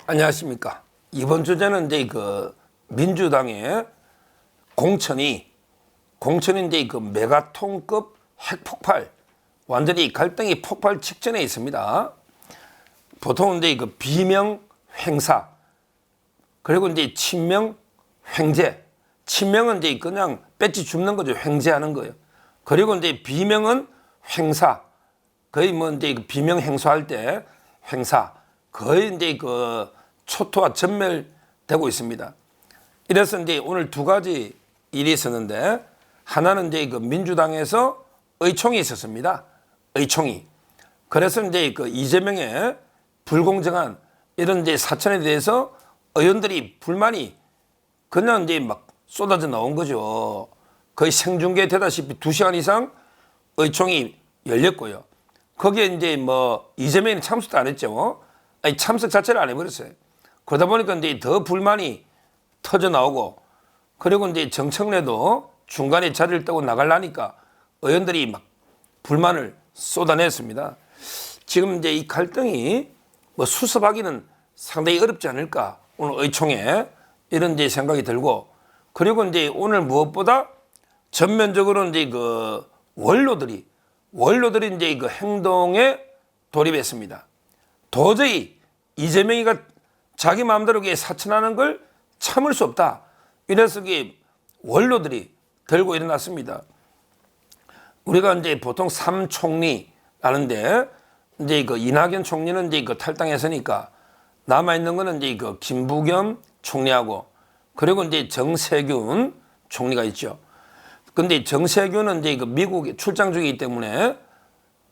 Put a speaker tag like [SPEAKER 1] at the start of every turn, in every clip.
[SPEAKER 1] 안녕하십니까. 이번 주제는 이제 민주당의 공천이 이제 메가톤급 핵폭발, 완전히 갈등이 폭발 직전에 있습니다. 보통은 이제 비명 횡사, 그리고 이제 친명 횡재. 친명은 이제 그냥 배지 줍는 거죠. 횡재하는 거예요. 그리고 이제 비명은 횡사. 거의 뭐 이제 비명 행사할 때 횡사. 거의 이제 초토화 전멸되고 있습니다. 이래서 이제 오늘 두 가지 일이 있었는데, 하나는 이제 민주당에서 의총이 있었습니다. 의총이. 그래서 이제 이재명의 불공정한 이런 이제 사천에 대해서 의원들이 불만이 그냥 이제 막 쏟아져 나온 거죠. 거의 생중계 되다시피 2시간 이상 의총이 열렸고요. 거기에 이제 뭐 이재명이 참석도 안 했죠. 아니, 참석 자체를 안 해버렸어요. 그러다 보니까 이제 더 불만이 터져 나오고, 그리고 이제 정청래도 중간에 자리를 떠고 나가려니까 의원들이 막 불만을 쏟아냈습니다. 지금 이제 이 갈등이 뭐 수습하기는 상당히 어렵지 않을까, 오늘 의총에 이런 이제 생각이 들고, 그리고 이제 오늘 무엇보다 전면적으로 이제 원로들이 이제 행동에 돌입했습니다. 도저히 이재명이가 자기 마음대로 사천하는 걸 참을 수 없다. 이래서 원로들이 들고 일어났습니다. 우리가 이제 보통 삼총리라는데, 이제 이낙연 총리는 이제 탈당했으니까 남아있는 거는 이제 김부겸 총리하고, 그리고 이제 정세균 총리가 있죠. 근데 정세균은 이제 미국에 출장 중이기 때문에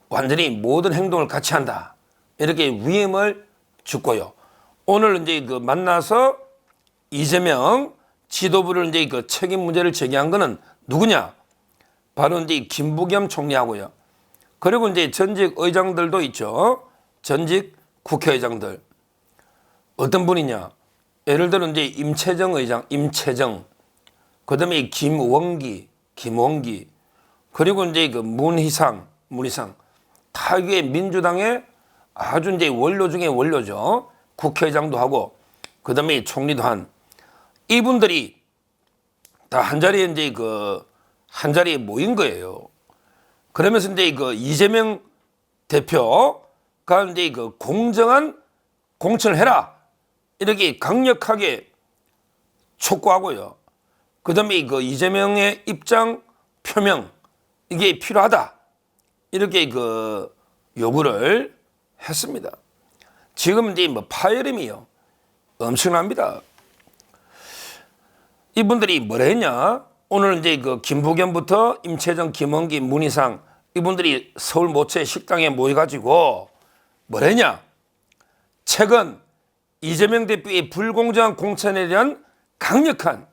[SPEAKER 1] 완전히 모든 행동을 같이 한다, 이렇게 위임을 주고요. 오늘 이제 만나서 이재명 지도부를 이제 책임 문제를 제기한 거는 누구냐? 바로 이제 김부겸 총리하고요. 그리고 이제 전직 의장들도 있죠. 전직 국회의장들. 어떤 분이냐? 예를 들어 이제 임채정 의장, 그 다음에 김원기, 그리고 이제 문희상. 다 이게 민주당의 아주 이제 원로 중에 원로죠. 국회의장도 하고, 그 다음에 총리도 한 이분들이 다 한 자리에 이제 한 자리에 모인 거예요. 그러면서 이제 이재명 대표가 이제 공정한 공천을 해라, 이렇게 강력하게 촉구하고요. 그 다음에 이재명의 입장 표명, 이게 필요하다, 이렇게 요구를 했습니다. 지금 이제 파열음이요, 엄청납니다. 이분들이 뭐라 했냐? 오늘 이제 김부겸부터 임채정, 김원기, 문희상, 이분들이 서울 모처 식당에 모여가지고 뭐라 했냐? 최근 이재명 대표의 불공정한 공천에 대한 강력한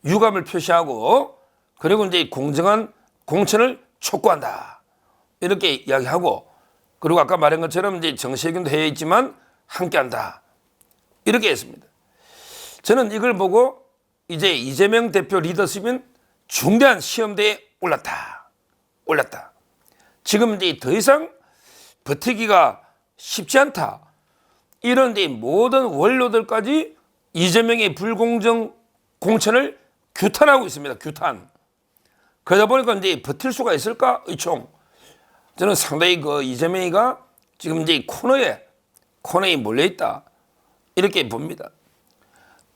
[SPEAKER 1] 유감을 표시하고, 그리고 이제 공정한 공천을 촉구한다, 이렇게 이야기하고, 그리고 아까 말한 것처럼 이제 정세균도 해야 있지만 함께한다, 이렇게 했습니다. 저는 이걸 보고 이제 이재명 대표 리더십은 중대한 시험대에 올랐다. 지금 이제 더 이상 버티기가 쉽지 않다. 이런 데 모든 원로들까지 이재명의 불공정 공천을 규탄하고 있습니다. 규탄. 그러다 보니까 이제 버틸 수가 있을까? 의총. 저는 상당히 이재명이가 지금 이제 코너에 몰려있다, 이렇게 봅니다.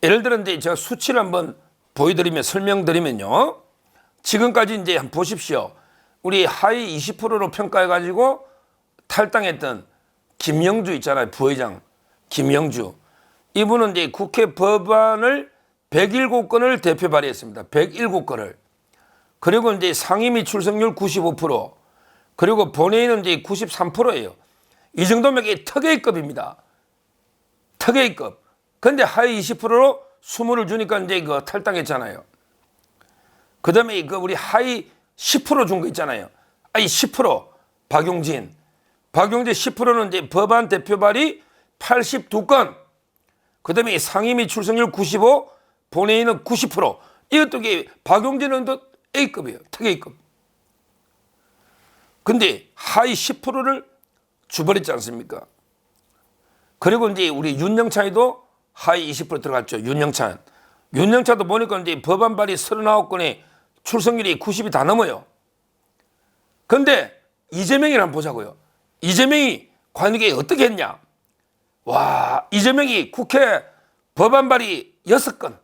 [SPEAKER 1] 예를 들어 이제 제가 수치를 한번 설명드리면요. 지금까지 이제 한번 보십시오. 우리 하위 20%로 평가해가지고 탈당했던 김영주 있잖아요. 부의장. 김영주. 이분은 이제 국회 법안을 107건을 대표 발의했습니다. 107건을. 그리고 이제 상임위 출석률 95%. 그리고 본회의는 이제 93%예요. 이 정도면 이게 특혜급입니다. 특혜급. 근데 하위 20%로 20을 주니까 이제 탈당했잖아요. 그 다음에 우리 하위 10% 준 거 있잖아요. 아니 10%. 박용진 10%는 이제 법안 대표 발의 82건. 그 다음에 상임위 출석률 95, 본회의는 90%. 이것도 박용진은 또 A급이에요. 특혜급. 근데 하위 10%를 줘버렸지 않습니까? 그리고 이제 우리 윤영찬이도 하위 20% 들어갔죠. 윤영찬도 보니까 이제 법안 발의 39건에 출석률이 90이 다 넘어요. 근데 이재명이를 한번 보자고요. 이재명이 과연 이게 어떻게 했냐? 와, 이재명이 국회 법안 발의 6건.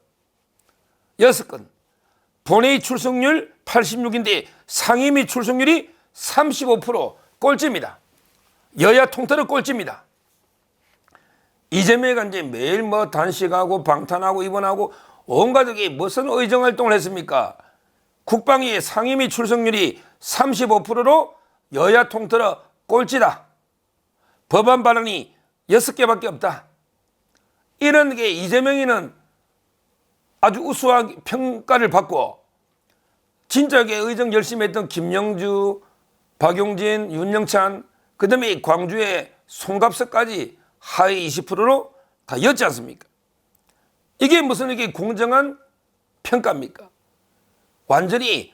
[SPEAKER 1] 본회의 출석률 86인데 상임위 출석률이 35% 꼴찌입니다. 여야 통틀어 꼴찌입니다. 이재명이가 이제 매일 뭐 단식하고 방탄하고 입원하고 온갖 게 무슨 의정 활동을 했습니까? 국방위 상임위 출석률이 35%로 여야 통틀어 꼴찌다. 법안 발언이 6개밖에 없다. 이런 게 이재명이는 아주 우수한 평가를 받고 진작에 의정 열심히 했던 김영주, 박용진, 윤영찬, 그 다음에 광주의 송갑석까지 하위 20%로 다 였지 않습니까? 이게 무슨 이게 공정한 평가입니까? 완전히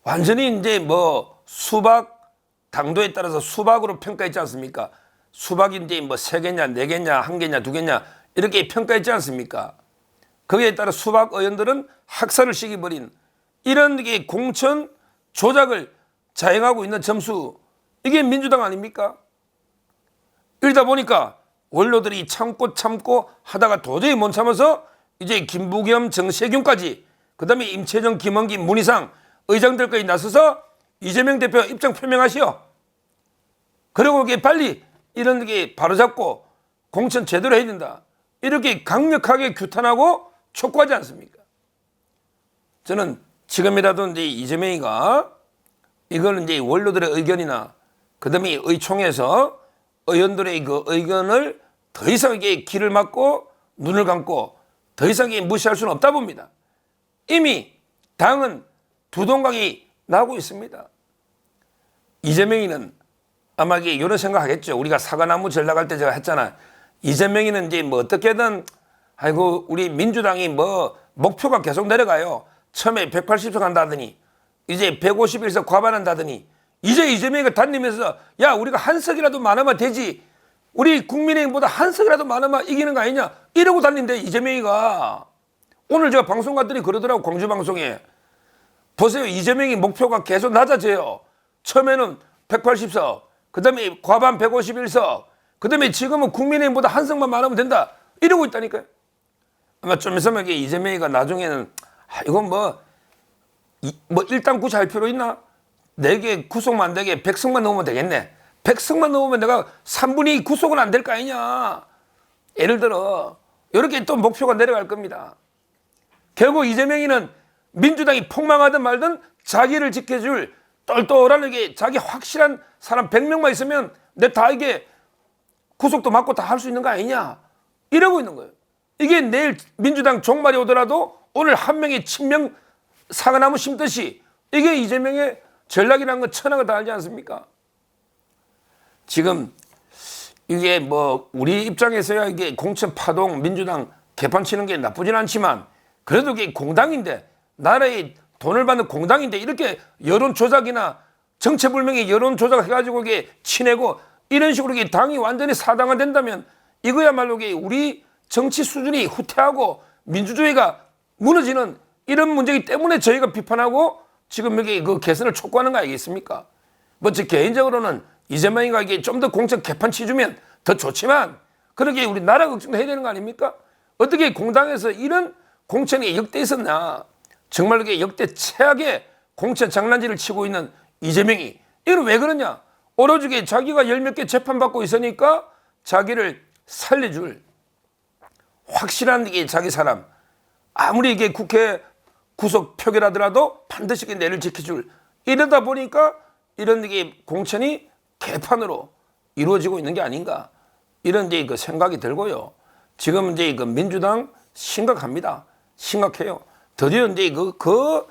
[SPEAKER 1] 이제 뭐 수박 당도에 따라서 수박으로 평가했지 않습니까? 수박이 이제 뭐 3개냐, 4개냐, 1개냐, 2개냐 이렇게 평가했지 않습니까? 거기에 따라 수박 의원들은 학살을 시켜버린 이런 게 공천 조작을 자행하고 있는 점수, 이게 민주당 아닙니까? 이러다 보니까 원로들이 참고 하다가 도저히 못 참아서 이제 김부겸, 정세균까지 그 다음에 임채정, 김원기, 문희상 의장들까지 나서서 이재명 대표 입장 표명하시오. 그리고 이게 빨리 이런 게 바로잡고 공천 제대로 해야 된다. 이렇게 강력하게 규탄하고 촉구하지 않습니까? 저는 지금이라도 이제 이재명이가 이거는 이제 원로들의 의견이나 그 다음에 의총에서 의원들의 그 의견을 더 이상 이게 귀를 막고 눈을 감고 더 이상 무시할 수는 없다 봅니다. 이미 당은 두동강이 나오고 있습니다. 이재명이는 아마 이게 이런 생각하겠죠. 우리가 사과나무 전락할 때 제가 했잖아. 이재명이는 이제 뭐 어떻게든 아이고 우리 민주당이 뭐 목표가 계속 내려가요. 처음에 180석 한다더니 이제 151석 과반한다더니 이제 이재명이가 다니면서 야 우리가 한 석이라도 많으면 되지. 우리 국민의힘보다 한 석이라도 많으면 이기는 거 아니냐. 이러고 다닌대 이재명이가. 오늘 제가 방송 갔더니 그러더라고. 광주 방송에. 보세요. 이재명이 목표가 계속 낮아져요. 처음에는 180석. 그 다음에 과반 151석. 그 다음에 지금은 국민의힘보다 한 석만 많으면 된다. 이러고 있다니까요. 아마 좀 있으면 이재명이가 나중에는 이건 뭐 일당 구차할 필요 있나? 4개 구속만 안 되게 100석만 넘으면 되겠네. 100석만 넘으면 내가 3분의 2 구속은 안 될 거 아니냐. 예를 들어 이렇게 또 목표가 내려갈 겁니다. 결국 이재명이는 민주당이 폭망하든 말든 자기를 지켜줄 똘똘하게 자기 확실한 사람 100명만 있으면 내 다 이게 구속도 맞고 다 할 수 있는 거 아니냐. 이러고 있는 거예요. 이게 내일 민주당 종말이 오더라도 오늘 한 명이 친명 사과나무 심듯이 이게 이재명의 전략이라는 건 천하가 다 알지 않습니까? 지금 이게 뭐 우리 입장에서야 이게 공천 파동 민주당 개판 치는 게 나쁘진 않지만 그래도 이게 공당인데 나라의 돈을 받는 공당인데 이렇게 여론 조작이나 정체불명의 여론 조작해가지고 이게 치내고 이런 식으로 이게 당이 완전히 사당화된다면 이거야말로 이게 우리 정치 수준이 후퇴하고 민주주의가 무너지는 이런 문제이기 때문에 저희가 비판하고 지금 여기 그 개선을 촉구하는 거 아니겠습니까? 뭐 저 개인적으로는 이재명이가 이게 좀 더 공천 개판 치주면 더 좋지만 그렇게 우리 나라 걱정도 해야 되는 거 아닙니까? 어떻게 공당에서 이런 공천이 역대 있었나? 정말 이게 역대 최악의 공천 장난질을 치고 있는 이재명이 이건 왜 그러냐? 오로지 자기가 10몇 개 재판받고 있으니까 자기를 살려줄 확실한 이게 자기 사람 아무리 이게 국회 구속 표결하더라도 반드시 내를 지켜줄 이러다 보니까 이런 이게 공천이 개판으로 이루어지고 있는 게 아닌가 이런 이제 그 생각이 들고요. 지금 이제 그 민주당 심각합니다. 심각해요. 드디어 이제 그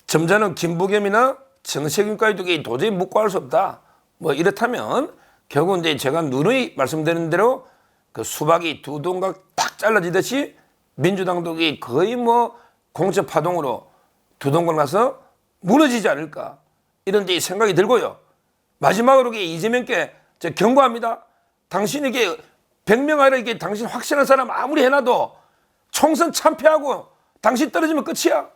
[SPEAKER 1] 점잖은 김부겸이나 정세균까지도 도저히 묵과할 수 없다. 뭐 이렇다면 결국 이제 제가 누누이 말씀드린 대로 그 수박이 두 동각 딱 잘라지듯이 민주당도 거의 뭐 공천 파동으로 두 동강 나서 무너지지 않을까 이런 데 생각이 들고요. 마지막으로 이재명께 경고합니다. 당신에게 100명 아니라 이게 당신 확실한 사람 아무리 해놔도 총선 참패하고 당신 떨어지면 끝이야.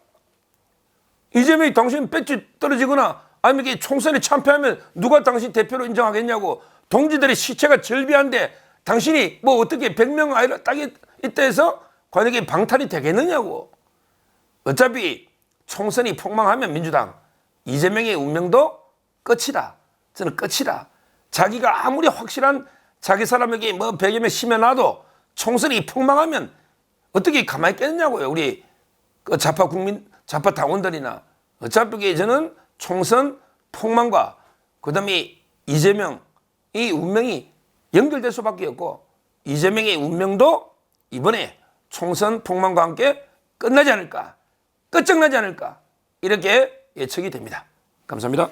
[SPEAKER 1] 이재명이 당신 배지 떨어지거나 아니면 이게 총선에 참패하면 누가 당신 대표로 인정하겠냐고. 동지들의 시체가 절비한데 당신이 뭐 어떻게 100명 아니라 딱 있다 해서 과연 이게 방탄이 되겠느냐고. 어차피 총선이 폭망하면 민주당 이재명의 운명도 끝이다. 저는 끝이다. 자기가 아무리 확실한 자기 사람에게 뭐 100여 명 심어놔도 총선이 폭망하면 어떻게 가만히 있겠냐고요. 우리 그 좌파 당원들이나. 어차피 저는 총선 폭망과 그다음에 이재명의 운명이 연결될 수밖에 없고 이재명의 운명도 이번에 총선 폭망과 함께 끝나지 않을까, 끝장나지 않을까 이렇게 예측이 됩니다. 감사합니다.